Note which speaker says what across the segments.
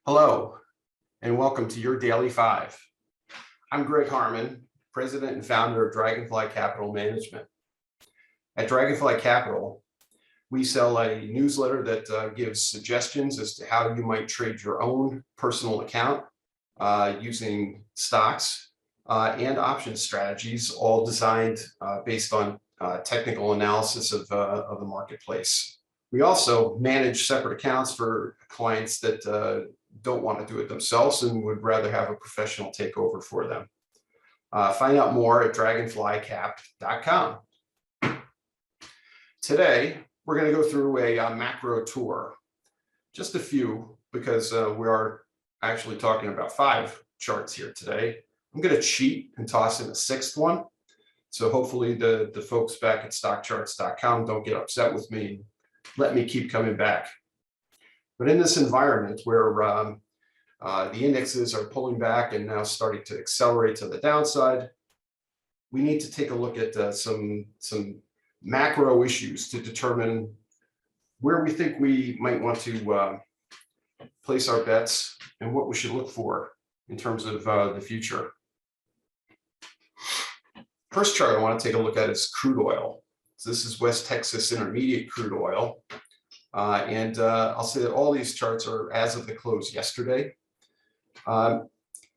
Speaker 1: Hello, and welcome to your Daily 5. I'm Greg Harmon, President and founder of Dragonfly Capital Management. At Dragonfly Capital, we sell a newsletter that gives suggestions as to how you might trade your own personal account using stocks and option strategies, all designed based on technical analysis of the marketplace. We also manage separate accounts for clients that don't want to do it themselves and would rather have a professional take over for them. Find out more at dragonflycap.com. Today, we're going to go through a macro tour. Just a few, because we are actually talking about 5 charts here today. I'm going to cheat and toss in a 6th one. So hopefully the folks back at StockCharts.com don't get upset with me and let me keep coming back. But in this environment where the indexes are pulling back and now starting to accelerate to the downside, we need to take a look at some macro issues to determine where we think we might want to place our bets and what we should look for in terms of the future. First chart I want to take a look at is crude oil. So this is West Texas Intermediate crude oil. I'll say that all these charts are as of the close yesterday.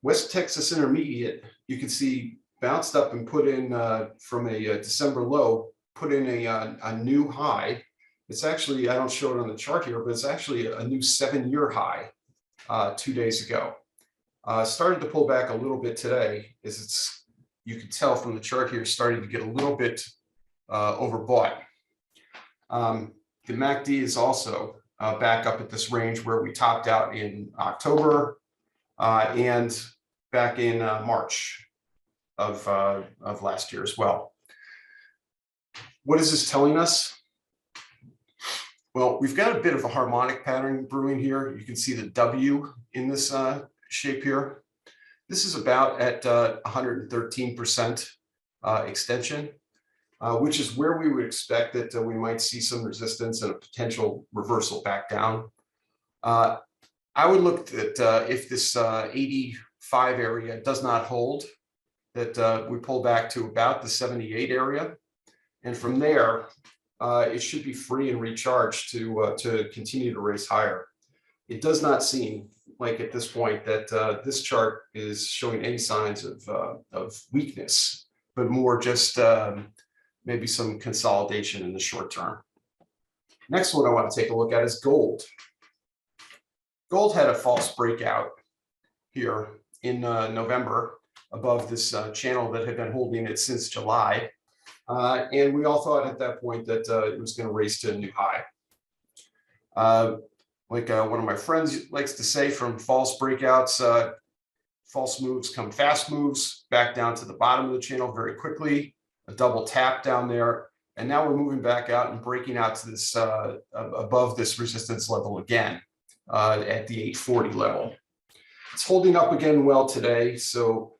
Speaker 1: West Texas Intermediate, you can see bounced up and put in from a December low, put in a new high. It's actually, I don't show it on the chart here, but it's actually a new 7-year high 2 days ago. Started to pull back a little bit today, as it's, you can tell from the chart here, starting to get a little bit overbought. The MACD is also back up at this range where we topped out in October and back in March of last year as well. What is this telling us? Well, we've got a bit of a harmonic pattern brewing here. You can see the W in this shape here. This is about at 113% extension. Which is where we would expect that we might see some resistance and a potential reversal back down. I would look at if this 85 area does not hold, that we pull back to about the 78 area. And from there, it should be free and recharged to continue to race higher. It does not seem like at this point that this chart is showing any signs of weakness, but more just maybe some consolidation in the short term. Next one I want to take a look at is gold. Gold had a false breakout here in November above this channel that had been holding it since July. And we all thought at that point that it was going to race to a new high. Like one of my friends likes to say, from false breakouts, false moves come fast moves, back down to the bottom of the channel very quickly. A double tap down there, and now we're moving back out and breaking out to this above this resistance level again at the 840 level. It's holding up again well today, so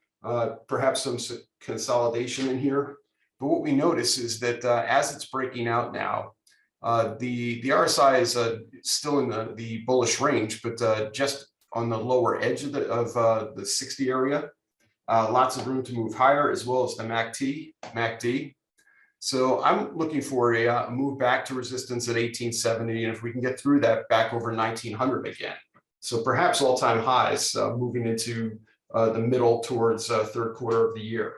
Speaker 1: perhaps some consolidation in here. But what we notice is that as it's breaking out now, the RSI is still in the bullish range, but just on the lower edge of the 60 area. Lots of room to move higher, as well as the MACD. So I'm looking for a move back to resistance at 1870, and if we can get through that, back over 1900 again. So perhaps all-time highs moving into the middle towards third quarter of the year.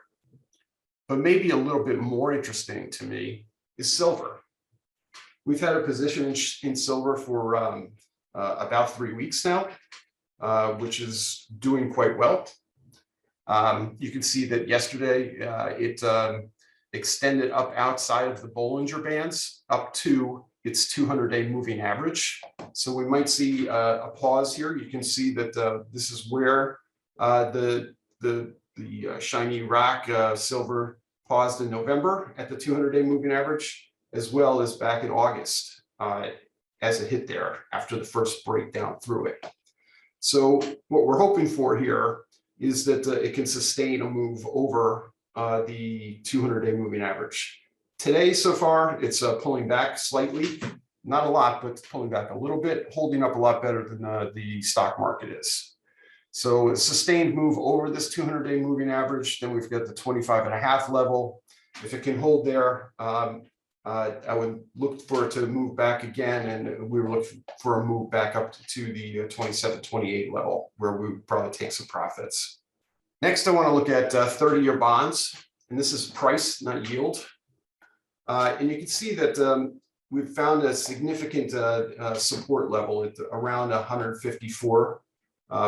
Speaker 1: But maybe a little bit more interesting to me is silver. We've had a position in silver for about 3 weeks now, which is doing quite well. You can see that yesterday it extended up outside of the Bollinger Bands up to its 200-day moving average. So we might see a pause here. You can see that this is where the shiny rock silver paused in November at the 200-day moving average, as well as back in August as it hit there after the first breakdown through it. So what we're hoping for here is that it can sustain a move over the 200-day moving average. Today, so far, it's pulling back slightly not a lot, but it's pulling back a little bit, holding up a lot better than the stock market is. So a sustained move over this 200-day moving average. Then we've got the 25.5 level. If it can hold there, I would look for it to move back again, and we were looking for a move back up to the 27, 28 level, where we would probably take some profits. Next, I want to look at 30-year bonds, and this is price, not yield. And you can see that we've found a significant support level at around 154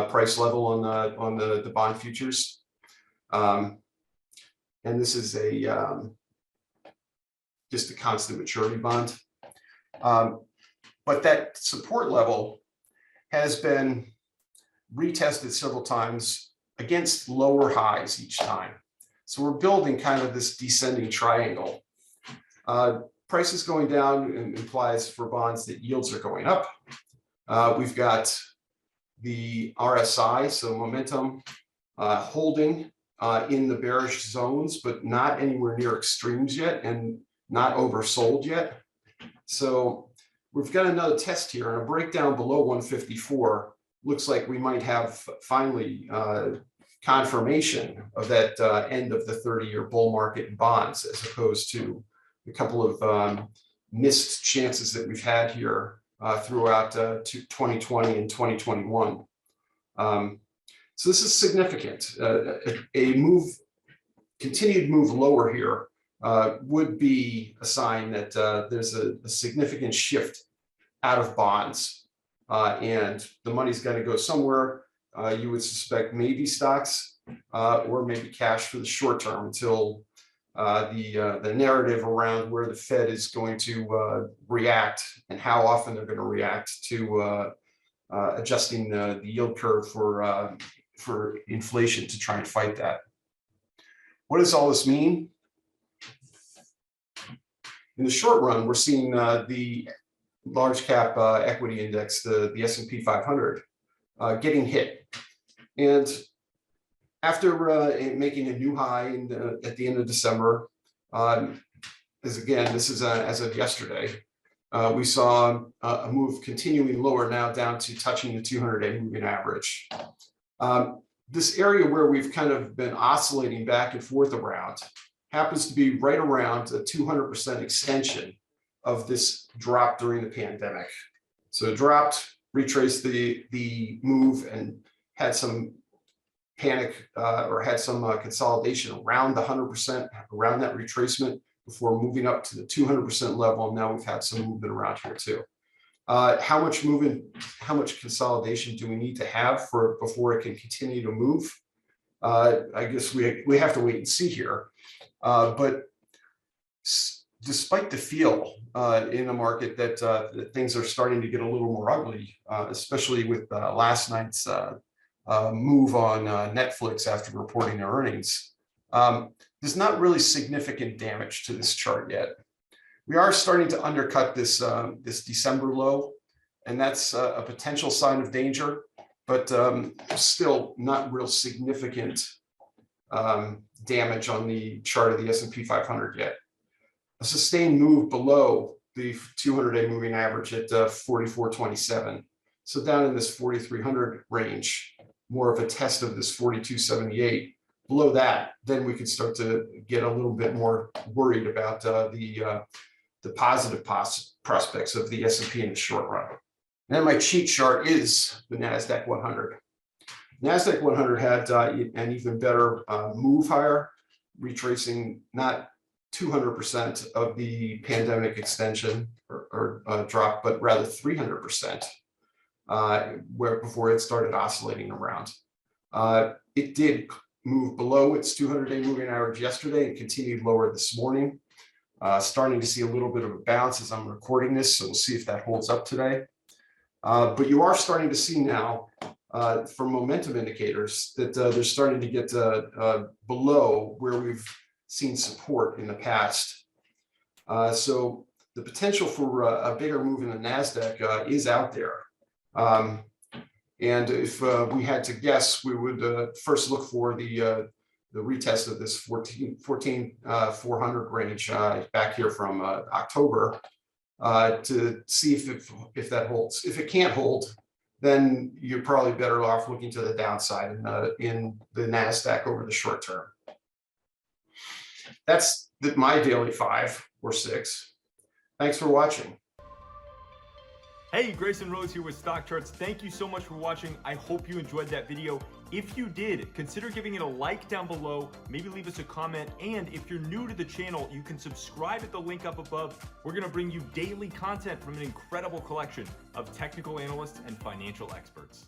Speaker 1: price level on the bond futures. And this is just a constant maturity bond. But that support level has been retested several times against lower highs each time. So we're building kind of this descending triangle. Prices going down implies for bonds that yields are going up. We've got the RSI, so momentum, holding in the bearish zones, but not anywhere near extremes yet, and not oversold yet. So we've got another test here, and a breakdown below 154 looks like we might have finally confirmation of that end of the 30-year bull market in bonds, as opposed to a couple of missed chances that we've had here throughout 2020 and 2021. So this is significant. A continued move lower here would be a sign that there's a significant shift out of bonds, and the money's going to go somewhere. You would suspect maybe stocks or maybe cash for the short term, until the narrative around where the Fed is going to react and how often they're going to react to adjusting the yield curve for inflation to try and fight that. What does all this mean? In the short run, we're seeing the large cap equity index, the S&P 500, getting hit. And after making a new high at the end of December, this is as of yesterday, we saw a move continuing lower, now down to touching the 200-day moving average. This area where we've kind of been oscillating back and forth around happens to be right around a 200% extension of this drop during the pandemic. So it dropped, retraced the move, and had some panic or had some consolidation around the 100%, around that retracement, before moving up to the 200% level. And now we've had some movement around here too. How much consolidation do we need to have before it can continue to move? I guess we have to wait and see here. But despite the feel in the market that things are starting to get a little more ugly, especially with last night's move on Netflix after reporting their earnings, there's not really significant damage to this chart yet. We are starting to undercut this December low, and that's a potential sign of danger, but still not real significant damage on the chart of the S&P 500 yet. A sustained move below the 200-day moving average at 44.27, so down in this 4,300 range, more of a test of this 42.78. Below that, then we could start to get a little bit more worried about the positive prospects of the S&P in the short run. And then my cheat chart is the Nasdaq 100. Nasdaq 100 had an even better move higher, retracing not 200% of the pandemic extension or drop, but rather 300%, where before it started oscillating around. It did move below its 200-day moving average yesterday and continued lower this morning. Starting to see a little bit of a bounce as I'm recording this, so we'll see if that holds up today. But you are starting to see now from momentum indicators that they're starting to get below where we've seen support in the past. So the potential for a bigger move in the Nasdaq is out there. And if we had to guess, we would first look for the retest of this 14,400 range back here from October. to see if that holds. If it can't hold, then you're probably better off looking to the downside in the Nasdaq over the short term. That's my daily 5 or 6. Thanks for watching.
Speaker 2: Hey, Grayson Rose here with StockCharts. Thank you so much for watching. I hope you enjoyed that video. If you did, consider giving it a like down below, maybe leave us a comment, and if you're new to the channel, you can subscribe at the link up above. We're gonna bring you daily content from an incredible collection of technical analysts and financial experts.